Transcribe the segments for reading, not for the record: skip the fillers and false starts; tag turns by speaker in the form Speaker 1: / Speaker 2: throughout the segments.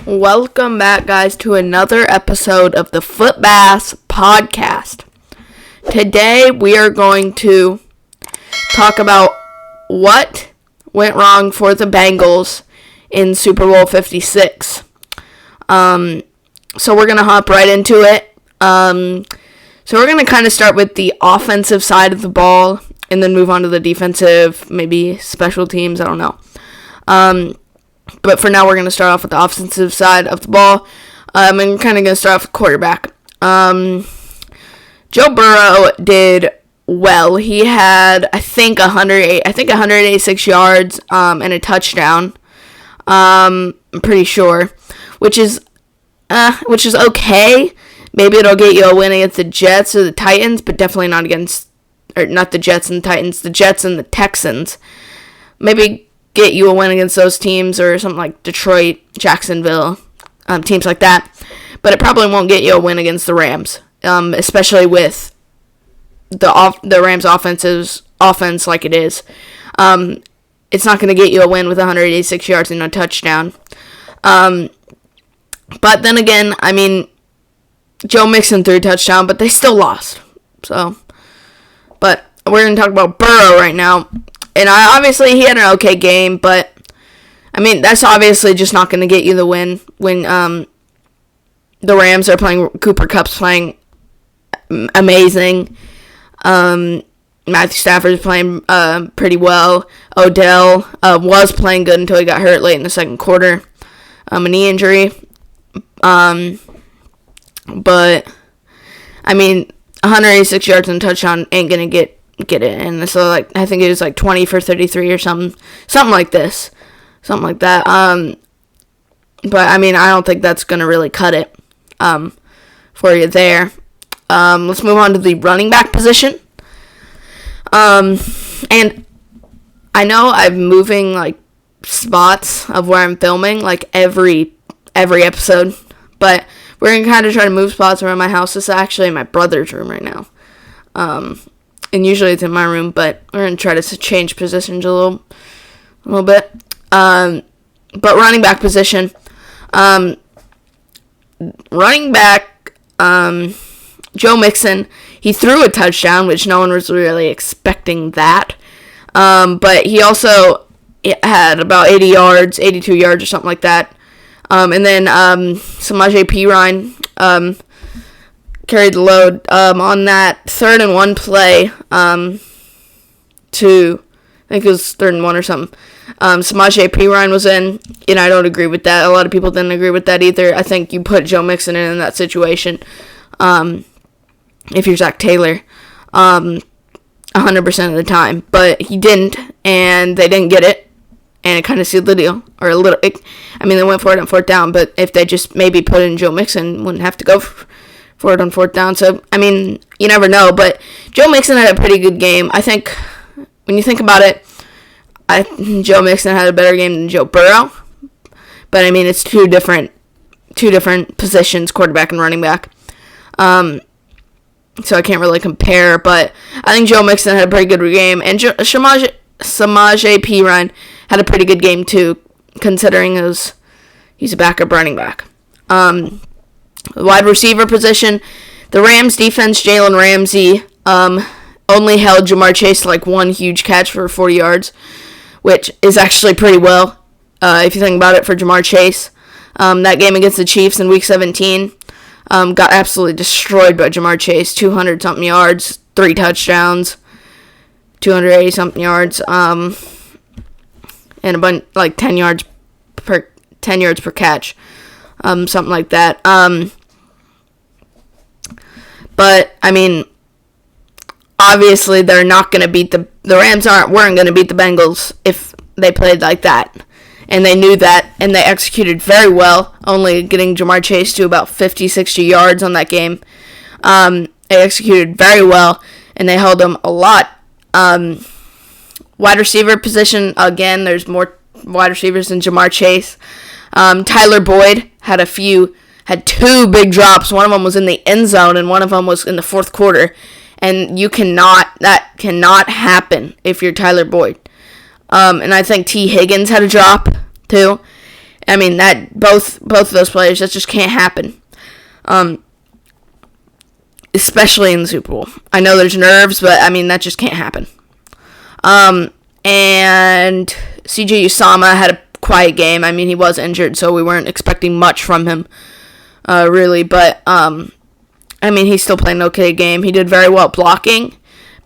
Speaker 1: Welcome back, guys, to another episode of the Foot Bass Podcast. Today, we are going to talk about what went wrong for the Bengals in Super Bowl 56. So we're going to hop right into it. So we're going to kind of start with the offensive side of the ball and then move on to the defensive, maybe special teams, I don't know. But for now, we're going to start off with the offensive side of the ball. And we're kind of going to start off with quarterback. Joe Burrow did well. He had, I think 186 yards and a touchdown. I'm pretty sure, which is okay. Maybe it'll get you a win against the Jets or the Titans, but definitely not the Jets and the Titans, the Jets and the Texans. Maybe get you a win against those teams or something like Detroit, Jacksonville, teams like that. But it probably won't get you a win against the Rams, especially with the Rams' offense like it is. It's not going to get you a win with 186 yards and a touchdown. But then again, I mean, Joe Mixon threw a touchdown, but they still lost. But we're going to talk about Burrow right now. And obviously, he had an okay game, but, I mean, that's obviously just not going to get you the win when the Rams are playing, Cooper Kupp's playing amazing. Matthew Stafford's playing pretty well. Odell was playing good until he got hurt late in the second quarter. A knee injury. But, I mean, 186 yards and a touchdown ain't going to get it. And so, like, I think it was like 20 for 33 or something like this. Something like that. But, I mean, I don't think that's going to really cut it for you there. Let's move on to the running back position. And I know I'm moving, like, spots of where I'm filming, like, every episode. But we're going to kind of try to move spots around my house. This is actually my brother's room right now. And usually it's in my room, but we're going to try to change positions a little bit. But running back position. Running back, Joe Mixon, he threw a touchdown, which no one was really expecting that. But he also had about 82 yards or something like that. And then Samaje Perine carried the load on that 3rd and 1 play I think it was 3rd and 1 or something. Samaje Perine was in, and I don't agree with that. A lot of people didn't agree with that either. I think you put Joe Mixon in that situation if you're Zach Taylor 100% of the time. But he didn't, and they didn't get it. And it kind of sealed the deal, or a little. They went for it on 4th down, but if they just maybe put in Joe Mixon, wouldn't have to go for it on 4th down. So, I mean, you never know. But Joe Mixon had a pretty good game. I think when you think about it, Joe Mixon had a better game than Joe Burrow. But I mean, it's two different positions, quarterback and running back. So I can't really compare. But I think Joe Mixon had a pretty good game, and Samaje Perine had a pretty good game too, considering he's a backup running back. Wide receiver position, the Rams defense, Jalen Ramsey only held Jamar Chase to like one huge catch for 40 yards, which is actually pretty well if you think about it for Jamar Chase. That game against the Chiefs in Week 17 got absolutely destroyed by Jamar Chase, 200-something yards, 3 touchdowns, 280-something yards, and a bunch, like 10 yards per catch, something like that. But I mean, obviously they're not going to beat the Rams weren't going to beat the Bengals if they played like that, and they knew that, and they executed very well, only getting Jamar Chase to about 50-60 yards on that game. They executed very well, and they held him a lot. Wide receiver position, again, there's more wide receivers than Jamar Chase. Tyler Boyd had 2 big drops. One of them was in the end zone, and one of them was in the 4th quarter. And that cannot happen if you're Tyler Boyd. And I think T. Higgins had a drop, too. I mean, that both of those players, that just can't happen. Especially in the Super Bowl. I know there's nerves, but I mean, that just can't happen. And CJ Usama had a quiet game. I mean, he was injured, so we weren't expecting much from him, really. But, I mean, he's still playing an okay game. He did very well blocking,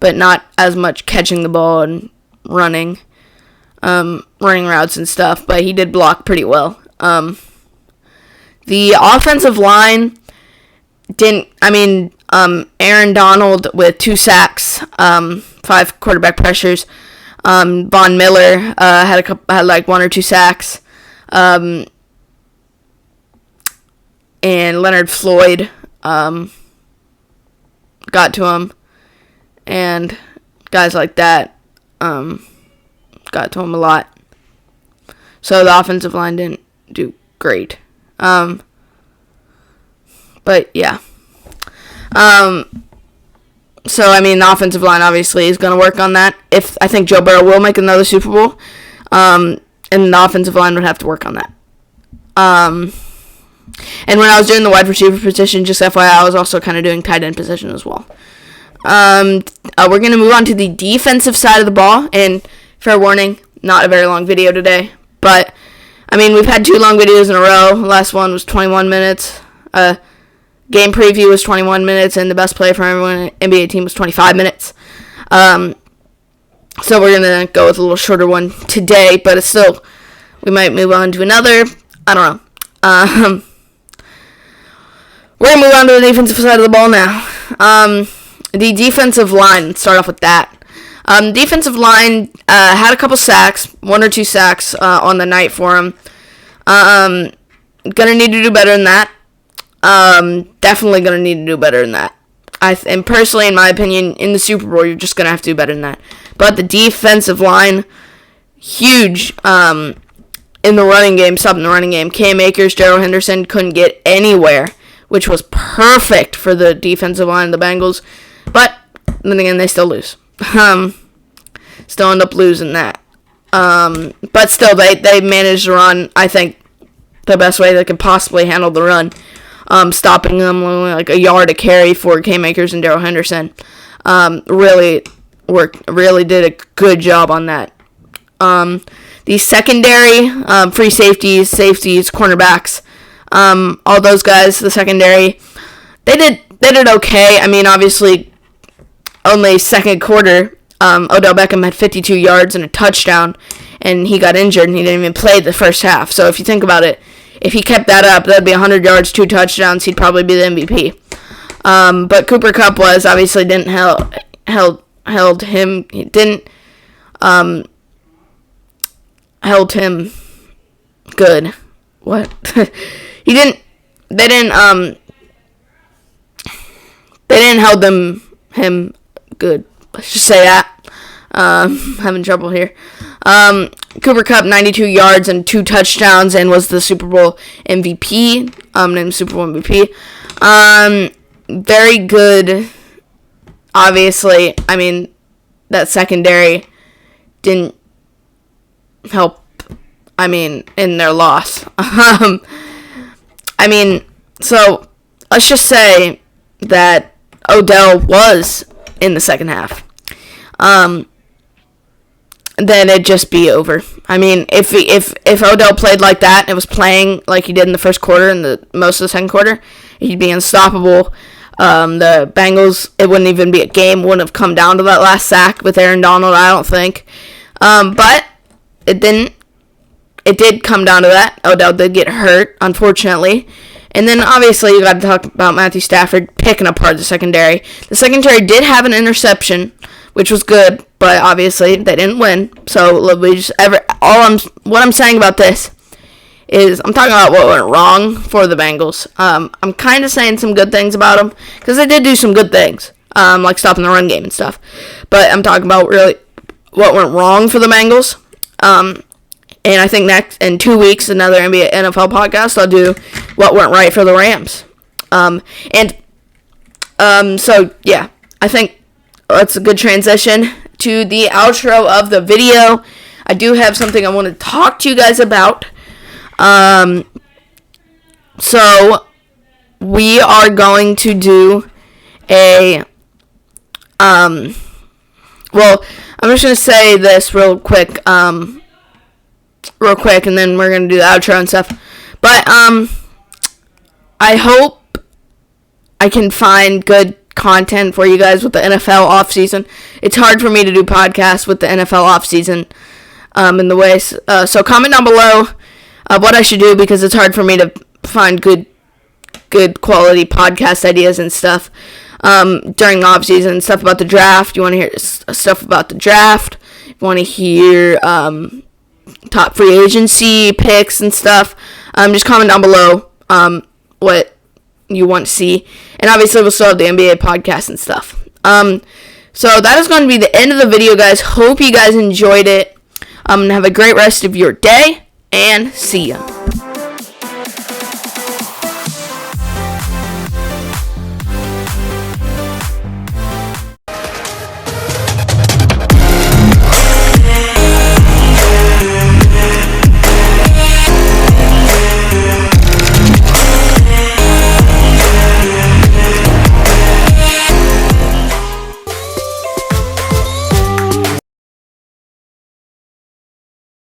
Speaker 1: but not as much catching the ball and running routes and stuff. But he did block pretty well. The offensive line Aaron Donald with 2 sacks, 5 quarterback pressures. Von Miller had like 1 or 2 sacks. And Leonard Floyd got to him. And guys like that got to him a lot. So the offensive line didn't do great. But yeah. So, I mean, the offensive line obviously is going to work on that. I think Joe Burrow will make another Super Bowl, and the offensive line would have to work on that. And when I was doing the wide receiver position, just FYI, I was also kind of doing tight end position as well. We're going to move on to the defensive side of the ball, and fair warning, not a very long video today, but, I mean, we've had 2 long videos in a row. The last one was 21 minutes. Game preview was 21 minutes, and the best play for everyone NBA team was 25 minutes. So we're going to go with a little shorter one today, but it's still, we might move on to another. I don't know. We're going to move on to the defensive side of the ball now. The defensive line, let's start off with that. Defensive line had a couple sacks, 1 or 2 sacks on the night for him. Going to need to do better than that. Definitely going to need to do better than that. And personally, in my opinion, in the Super Bowl, you're just going to have to do better than that. But the defensive line, huge in the running game, stopping the running game. Cam Akers, Gerald Henderson couldn't get anywhere, which was perfect for the defensive line of the Bengals. But then again, they still lose. Still end up losing that. But still, they managed to run, I think, the best way they could possibly handle the run. Stopping them like a yard a carry for Cam Akers and Darrell Henderson. Really did a good job on that. The secondary, free safeties, cornerbacks, all those guys, the secondary, they did okay. I mean, obviously, only second quarter, Odell Beckham had 52 yards and a touchdown, and he got injured, and he didn't even play the first half. So if you think about it, if he kept that up, that'd be 100 yards, 2 touchdowns. He'd probably be the MVP. But Cooper Kupp obviously didn't held him. He didn't held him good. What? He didn't. They didn't held him good. Let's just say that. Having trouble here. Cooper Kupp, 92 yards and 2 touchdowns, and was the Super Bowl MVP. Named Super Bowl MVP. Very good. Obviously, I mean, that secondary didn't help. I mean, in their loss. I mean, so let's just say that Odell was in the second half. Then it'd just be over. I mean, if Odell played like that and was playing like he did in the first quarter and most of the second quarter, he'd be unstoppable. The Bengals, it wouldn't even be a game, wouldn't have come down to that last sack with Aaron Donald, I don't think. But it didn't. It did come down to that. Odell did get hurt, unfortunately. And then, obviously, you got to talk about Matthew Stafford picking apart the secondary. The secondary did have an interception, which was good, but obviously they didn't win. So what I'm saying about this is I'm talking about what went wrong for the Bengals. I'm kind of saying some good things about them because they did do some good things, like stopping the run game and stuff. But I'm talking about really what went wrong for the Bengals. And I think next in 2 weeks, another NFL podcast, I'll do what went right for the Rams. So yeah, I think that's a good transition to the outro of the video. I do have something I want to talk to you guys about. So we are going to do a, well, I'm just going to say this real quick, and then we're going to do the outro and stuff. But, I hope I can find good content for you guys with the NFL offseason. It's hard for me to do podcasts with the NFL offseason, in the way, so comment down below, what I should do, because it's hard for me to find good quality podcast ideas and stuff, during the offseason, stuff about the draft. You want to hear stuff about the draft, you want to hear, top free agency picks and stuff, just comment down below, what you want to see, and obviously we'll still have the NBA podcast and stuff. So that is going to be the end of the video, guys. Hope you guys enjoyed it, and have a great rest of your day, and see ya.